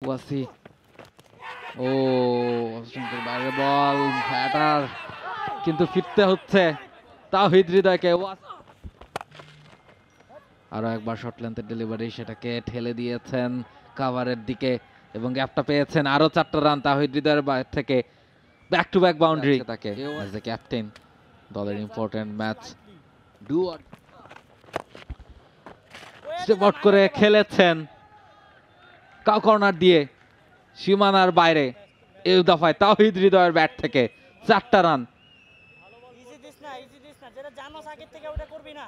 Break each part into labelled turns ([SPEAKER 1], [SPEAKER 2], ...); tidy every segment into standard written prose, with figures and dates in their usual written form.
[SPEAKER 1] ওয়াসি ও অস্ট্রেলিয়ার বাইরে বল ব্যাটার কিন্তু ফিরতে হচ্ছে তাওহিদ হৃদয়কে। আরো একবার শর্ট লেন্থের ডেলিভারি, সেটাকে ঠেলে দিয়েছেন কাভারের দিকে এবং গ্যাপটা পেয়েছেন। আরো 4টা রান তাওহিদ হৃদয়ের বাইরে থেকে, ব্যাক টু ব্যাক বাউন্ডারি তাকে অ্যাজ দ্য ক্যাপ্টেন। দলের important match do or step out করে খেলেছেন কাউ কর্নার দিয়ে সীমানার বাইরে। এই দফায় তাওহিদ হৃদয়ের ব্যাট থেকে 4টা রান।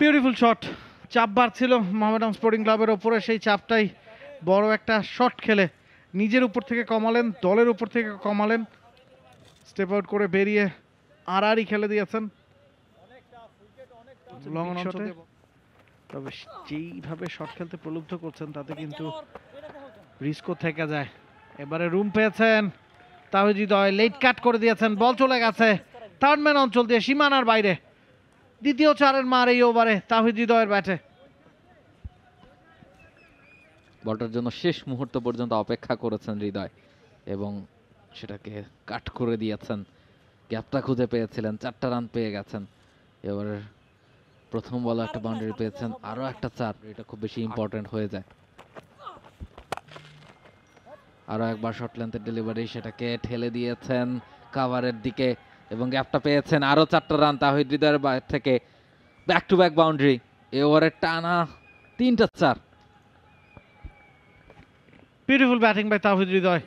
[SPEAKER 2] Beautiful shot. চাপ বাড়ছিল মোহামেডান স্পোর্টিং ক্লাবের ওপরে, সেই চাপটাই বড় একটা শট খেলে নিজের উপর থেকে কমালেন, দলের উপর থেকে কমালেন। স্টেপ আউট করে বেরিয়ে আড়াআড়ি খেলে দিয়েছেন লং শটে। তবে যেইভাবে শট খেলতে প্রলুব্ধ করছেন তাতে কিন্তু রিস্কও থেকে যায়। এবারে রুম পেয়েছেন তাওহিদ হৃদয়, লেট কাট করে দিয়েছেন, বল চলে গেছে থার্ড ম্যান অঞ্চল দিয়ে সীমানার বাইরে। দ্বিতীয় 4-এর মার এই ওভারে তাওহিদ হৃদয়ের ব্যাটে।
[SPEAKER 1] বলটার জন্য শেষ মুহূর্ত পর্যন্ত অপেক্ষা করেছেন হৃদয় এবং সেটাকে কাট করে দিয়েছেন। গ্যাপটা খুঁজে পেয়েছিলেন, 4টা রান পেয়ে গেছেন। এবারে প্রথম বলে একটা বাউন্ডারি পেয়েছেন, আরো একটা 4, এটা খুব বেশি ইম্পর্টেন্ট হয়ে যায়। আরো একবার শর্ট লেন্থের ডেলিভারি, সেটাকে ঠেলে দিয়েছেন কাভারের দিকে এবং গ্যাপটা পেয়েছেন। আরো 4টা রান তাওহিদ হৃদয়ের বাইরে থেকে, ব্যাক টু ব্যাক বাউন্ডারি। এই ওভারে টানা 3টা 4।
[SPEAKER 2] Beautiful batting by Towhid Hridoy.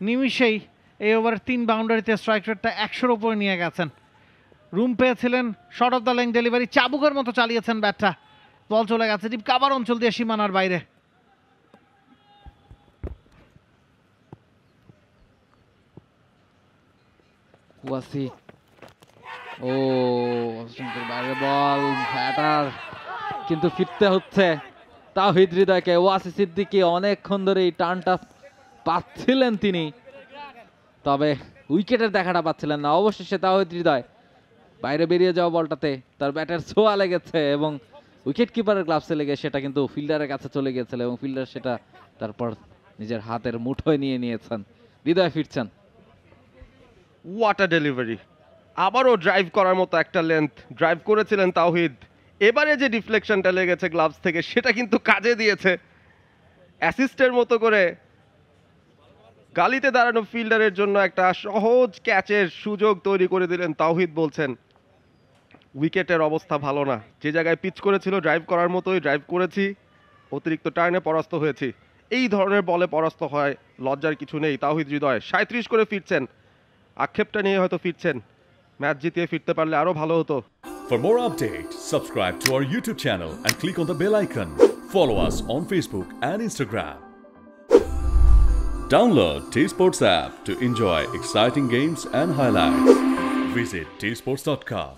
[SPEAKER 2] নিমিষেই এই ওভারের 3 বাউন্ডারিতে স্ট্রাইক রেটটা 100-র উপরে নিয়ে গেছেন। রুম পেয়েছিলেন, short of the line delivery, চাবুকের মতো চালিয়েছেন ব্যাটটা, বল চলে গেছে ডিপ কাভার অঞ্চল দিয়ে সীমানার বাইরে।
[SPEAKER 1] ওয়াসি ও অস্ট্রেলিয়ার বাইরে বল ব্যাটার কিন্তু ফিরতে হচ্ছে তাওহিদ হৃদয়কে। ওয়াসি সিদ্দিকী অনেকক্ষণ ধরে এই টার্নটা পাচ্ছিলেন তিনি, তবে উইকেটের দেখাটা পাচ্ছিলেন না। অবশেষে তাওহিদ হৃদয় বাইরে বেরিয়ে যাওয়া বলটাতে তার ব্যাটের ছোঁয়া লেগেছে এবং উইকেট কিপারের গ্লাভসে লেগে সেটা কিন্তু ফিল্ডারের কাছে চলে গিয়েছিল এবং ফিল্ডার সেটা তারপর নিজের হাতের মুঠোয় নিয়ে নিয়েছেন। হৃদয় ফিরছেন।
[SPEAKER 3] ওয়াটার ডেলিভারি, আবারও ড্রাইভ করার মতো একটা লেন্থ ড্রাইভ করেছিলেন তাওহিদ। এবারে যে ডিফ্লেকশনটা লেগেছে গ্লাভস থেকে সেটা কিন্তু কাজে দিয়েছে। অ্যাসিস্টের মতো করে গালিতে দাঁড়ানো ফিল্ডারের জন্য একটা সহজ ক্যাচের সুযোগ তৈরি করে দিলেন তাওহিদ। বলছেন উইকেটের অবস্থা ভালো না, যে জায়গায় পিচ করেছিল ড্রাইভ করার মতোই ড্রাইভ করেছি, অতিরিক্ত টার্নে পরাস্ত হয়েছি। এই ধরনের বলে পরাস্ত হয়, লজ্জার কিছু নেই। তাওহিদ হৃদয় 37 করে ফিরছেন, আক্ষেপটা নিয়ে হয়তো ফিরছেন, ম্যাচ জিতিয়ে ফিরতে পারলে আরো ভালো হতো।
[SPEAKER 4] For more updates, subscribe to our YouTube channel and click on the bell icon. Follow us on Facebook and Instagram. Download T-Sports app to enjoy exciting games and highlights. Visit tsports.com.